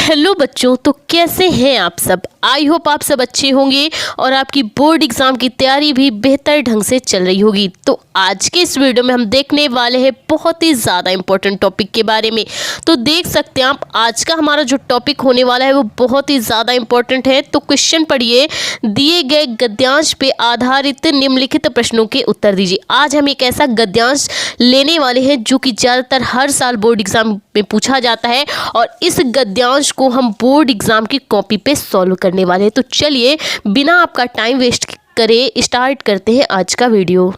Hello बच्चों, तो कैसे हैं आप सब। आई होप आप सब अच्छे होंगे और आपकी बोर्ड एग्जाम की तैयारी भी बेहतर ढंग से चल रही होगी। तो आज के इस वीडियो में हम देखने वाले हैं बहुत ही ज़्यादा इंपॉर्टेंट टॉपिक के बारे में। तो देख सकते हैं आप, आज का हमारा जो टॉपिक होने वाला है वो बहुत ही ज़्यादा इंपॉर्टेंट है। तो क्वेश्चन पढ़िए, दिए गए गद्यांश पे आधारित निम्नलिखित प्रश्नों के उत्तर दीजिए। आज हम एक ऐसा गद्यांश लेने वाले हैं जो कि ज़्यादातर हर साल बोर्ड एग्जाम में पूछा जाता है और इस गद्यांश को हम बोर्ड एग्जाम की कॉपी पे सॉल्व करने वाले हैं। तो चलिए बिना आपका टाइम वेस्ट करे स्टार्ट करते हैं आज का वीडियो।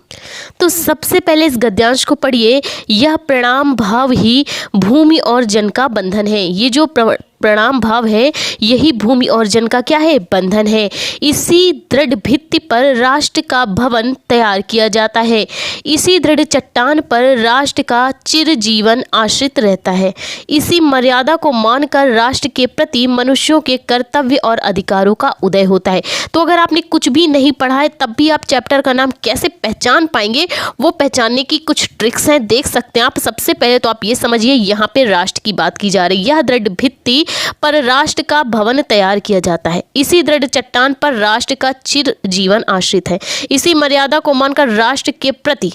तो सबसे पहले इस गद्यांश को पढ़िए। यह प्रणाम भाव ही भूमि और जन का बंधन है। ये जो प्रणाम भाव है यही भूमि और जन का क्या है, बंधन है। इसी दृढ़ भित्ति पर राष्ट्र का भवन तैयार किया जाता है। इसी दृढ़ चट्टान पर राष्ट्र का चिरजीवन आश्रित रहता है। इसी मर्यादा को मानकर राष्ट्र के प्रति मनुष्यों के कर्तव्य और अधिकारों का उदय होता है। तो अगर आपने कुछ भी नहीं पढ़ा है तब भी आप चैप्टर का नाम कैसे पहचान पाएंगे, वो पहचानने की कुछ ट्रिक्स हैं, देख सकते हैं आप। सबसे पहले तो आप ये समझिए, यहाँ पे राष्ट्र की बात की जा रही है। यह दृढ़ भित्ति पर राष्ट्र का भवन तैयार किया जाता है। इसी दृढ़ चट्टान पर राष्ट्र का चिर जीवन आश्रित है। इसी मर्यादा को मानकर राष्ट्र के प्रति,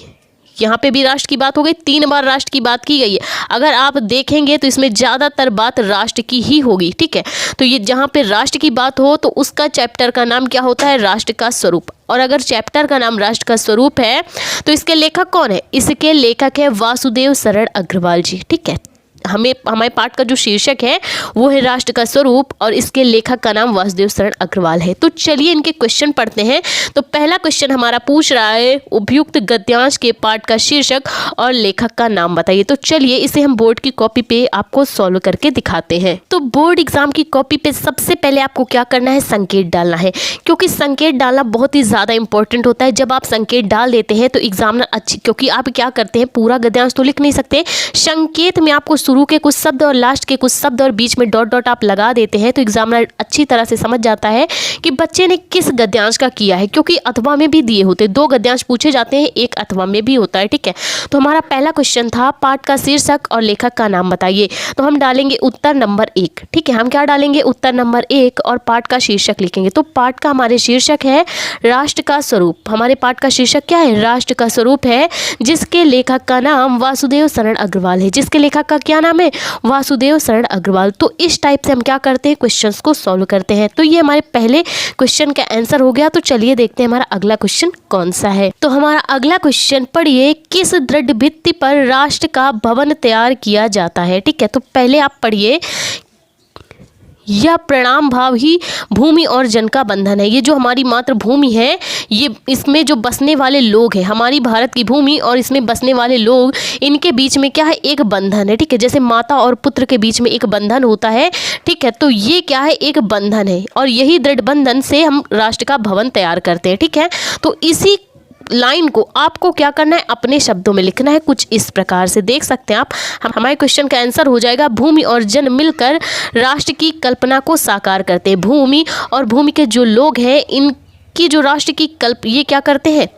यहाँ पे भी राष्ट्र की बात हो गई, 3 बार राष्ट्र की बात की गई है। अगर आप देखेंगे तो इसमें ज़्यादातर बात राष्ट्र की ही होगी, ठीक है। तो ये जहाँ पे राष्ट्र की बात हो तो उसका चैप्टर का नाम क्या होता है, राष्ट्र का स्वरूप। और अगर चैप्टर का नाम राष्ट्र का स्वरूप है तो इसके लेखक कौन है, इसके लेखक है वासुदेव शरण अग्रवाल जी, ठीक है। हमारे पाठ का जो शीर्षक है वो है राष्ट्र का स्वरूप और इसके लेखक का नाम वासुदेव शरण अग्रवाल है। तो चलिए इनके क्वेश्चन पढ़ते हैं। तो पहला क्वेश्चन हमारा पूछ रहा है, उपयुक्त गद्यांश के पाठ का शीर्षक और लेखक का नाम बताइए। तो चलिए इसे हम बोर्ड की कॉपी पे आपको सॉल्व करके दिखाते हैं। तो बोर्ड एग्जाम की कॉपी पे सबसे पहले आपको क्या करना है, संकेत डालना है, क्योंकि संकेत डालना बहुत ही ज़्यादा इंपॉर्टेंट होता है। जब आप संकेत डाल देते हैं तो एग्जामिनर अच्छी, क्योंकि आप क्या करते हैं पूरा गद्यांश तो लिख नहीं सकते, संकेत में आपको शुरू के कुछ शब्द और लास्ट के कुछ शब्द और बीच में डॉट डॉट आप लगा देते हैं तो एग्जामिनर अच्छी तरह से समझ जाता है कि बच्चे ने किस गद्यांश का किया है। क्योंकि अथवा में भी दिए होते हैं, 2 गद्यांश पूछे जाते हैं, एक अथवा में भी होता है, ठीक है। तो हमारा पहला क्वेश्चन था, पाठ का शीर्षक और लेखक का नाम बताइए। तो हम डालेंगे उत्तर नंबर 1, ठीक है। हम क्या डालेंगे, उत्तर नंबर 1 और पाठ का शीर्षक लिखेंगे। तो पाठ का हमारे शीर्षक है राष्ट्र का स्वरूप। हमारे पाठ का शीर्षक क्या है, राष्ट्र का स्वरूप है, जिसके लेखक का नाम वासुदेव शरण अग्रवाल है। जिसके लेखक का क्या नाम है, वासुदेव शरण अग्रवाल। तो इस टाइप से हम क्या करते हैं, क्वेश्चंस को सॉल्व करते हैं। तो ये हमारे पहले क्वेश्चन का आंसर हो गया। तो चलिए देखते हैं हमारा अगला क्वेश्चन कौन सा है। तो हमारा अगला क्वेश्चन पढ़िए, किस दृढ़ भित्ति पर राष्ट्र का भवन तैयार किया जाता है, ठीक है। तो पहले आप पढ़िए, यह प्रणाम भाव ही भूमि और जन का बंधन है। ये जो हमारी मातृभूमि है, ये इसमें जो बसने वाले लोग हैं, हमारी भारत की भूमि और इसमें बसने वाले लोग, इनके बीच में क्या है, एक बंधन है, ठीक है। जैसे माता और पुत्र के बीच में एक बंधन होता है, ठीक है। तो ये क्या है, एक बंधन है और यही दृढ़ बंधन से हम राष्ट्र का भवन तैयार करते हैं, ठीक है। तो इसी लाइन को आपको क्या करना है, अपने शब्दों में लिखना है कुछ इस प्रकार से। देख सकते हैं आप, हमारे क्वेश्चन का आंसर हो जाएगा, भूमि और जन मिलकर राष्ट्र की कल्पना को साकार करते हैं। भूमि और भूमि के जो लोग हैं, इनकी जो राष्ट्र की ये क्या करते हैं,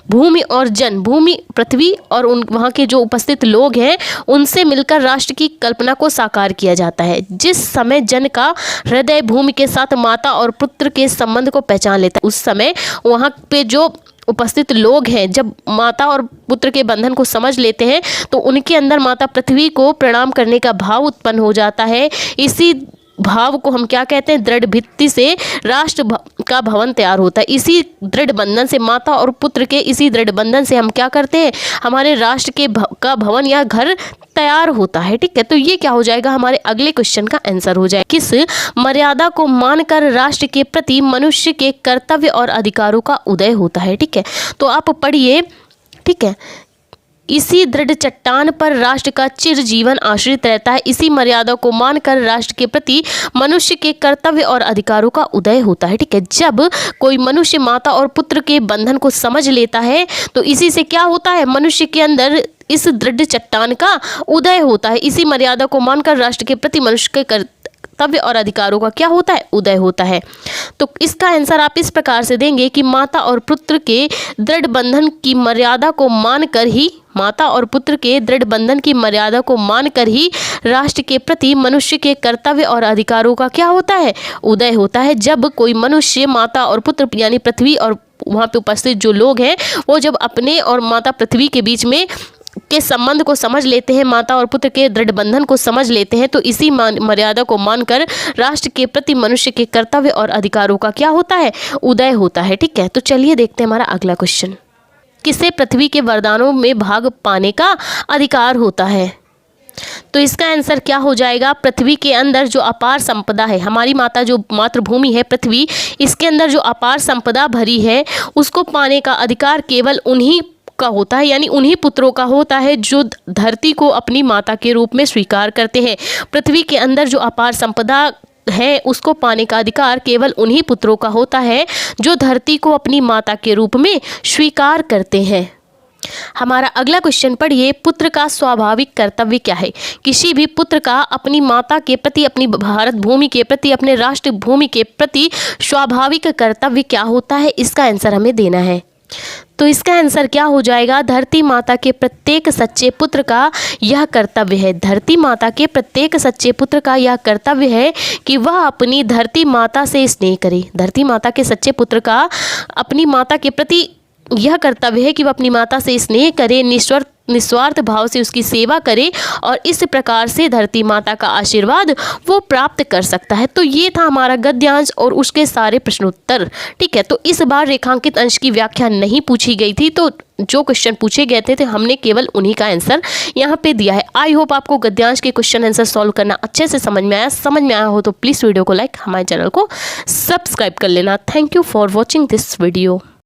भूमि और जन, भूमि पृथ्वी और उन वहाँ के जो उपस्थित लोग हैं, उनसे मिलकर राष्ट्र की कल्पना को साकार किया जाता है। जिस समय जन का हृदय भूमि के साथ माता और पुत्र के संबंध को पहचान लेता है, उस समय वहाँ पे जो उपस्थित लोग हैं, जब माता और पुत्र के बंधन को समझ लेते हैं तो उनके अंदर माता पृथ्वी को प्रणाम करने का भाव उत्पन्न हो जाता है। इसी भाव को हम क्या कहते हैं, दृढ़ भित्ति से राष्ट्र का भवन तैयार होता है। इसी दृढ़ बंधन से, माता और पुत्र के इसी दृढ़ बंधन से हम क्या करते हैं, हमारे राष्ट्र के का भवन या घर तैयार होता है, ठीक है। तो ये क्या हो जाएगा, हमारे अगले क्वेश्चन का आंसर हो जाएगा, किस मर्यादा को मानकर राष्ट्र के प्रति मनुष्य के कर्तव्य और अधिकारों का उदय होता है, ठीक है। तो आप पढ़िए, ठीक है, इसी दृढ़ चट्टान पर राष्ट्र का चिर जीवन आश्रित रहता है। इसी मर्यादा को मानकर राष्ट्र के प्रति मनुष्य के कर्तव्य और अधिकारों का उदय होता है, ठीक है। जब कोई मनुष्य माता और पुत्र के बंधन को समझ लेता है तो इसी से क्या होता है, मनुष्य के अंदर इस दृढ़ चट्टान का उदय होता है। इसी मर्यादा को मानकर राष्ट्र के प्रति मनुष्य के कर्तव्य और अधिकारों का क्या होता है? उदय होता है। तो इसका आंसर आप इस प्रकार से देंगे कि माता और पुत्र के दृढ़ बंधन की मर्यादा को मानकर ही राष्ट्र के प्रति मनुष्य के कर्तव्य और अधिकारों का क्या होता है? उदय होता है। जब कोई मनुष्य माता और पुत्र यानी पृथ्वी और वहाँ पे उपस्थित जो लोग हैं वो जब अपने और माता पृथ्वी के बीच में के संबंध को समझ लेते हैं, माता और पुत्र के दृढ़ बंधन को समझ लेते हैं, तो इसी मर्यादा को मानकर राष्ट्र के प्रति मनुष्य के कर्तव्य और अधिकारों का क्या होता है? उदय होता है। ठीक है, तो चलिए देखते हैं हमारा अगला क्वेश्चन। किसे पृथ्वी के वरदानों में भाग पाने का अधिकार होता है? तो इसका आंसर क्या हो जाएगा? पृथ्वी के अंदर जो अपार संपदा है, हमारी माता जो मातृभूमि है पृथ्वी, इसके अंदर जो अपार संपदा भरी है उसको पाने का अधिकार केवल उन्हीं का होता है, यानी उन्हीं पुत्रों का होता है जो धरती को अपनी माता के रूप में स्वीकार करते हैं। पृथ्वी के अंदर जो अपार संपदा है उसको पाने का अधिकार केवल उन्हीं पुत्रों का होता है जो धरती को अपनी माता के रूप में स्वीकार करते हैं। हमारा अगला क्वेश्चन पढ़िए। पुत्र का स्वाभाविक कर्तव्य क्या है? किसी भी पुत्र का अपनी माता के प्रति, अपनी भारत भूमि के प्रति, अपने राष्ट्र भूमि के प्रति स्वाभाविक कर्तव्य क्या होता है? इसका आंसर हमें देना है। तो इसका आंसर क्या हो जाएगा? धरती माता के प्रत्येक सच्चे पुत्र का यह कर्तव्य है। धरती माता के प्रत्येक सच्चे पुत्र का यह कर्तव्य है कि वह अपनी धरती माता से स्नेह करे। धरती माता के सच्चे पुत्र का अपनी माता के प्रति यह कर्तव्य है कि वह अपनी माता से स्नेह करे, निस्वार्थ भाव से उसकी सेवा करे और इस प्रकार से धरती माता का आशीर्वाद वो प्राप्त कर सकता है। तो ये था हमारा गद्यांश और उसके सारे प्रश्नोत्तर। ठीक है, तो इस बार रेखांकित अंश की व्याख्या नहीं पूछी गई थी, तो जो क्वेश्चन पूछे गए थे हमने केवल उन्हीं का आंसर यहाँ पे दिया है। आई होप आपको गद्यांश के क्वेश्चन आंसर सॉल्व करना अच्छे से समझ में आया हो तो प्लीज़ वीडियो को लाइक, हमारे चैनल को सब्सक्राइब कर लेना। Thank you for watching this video.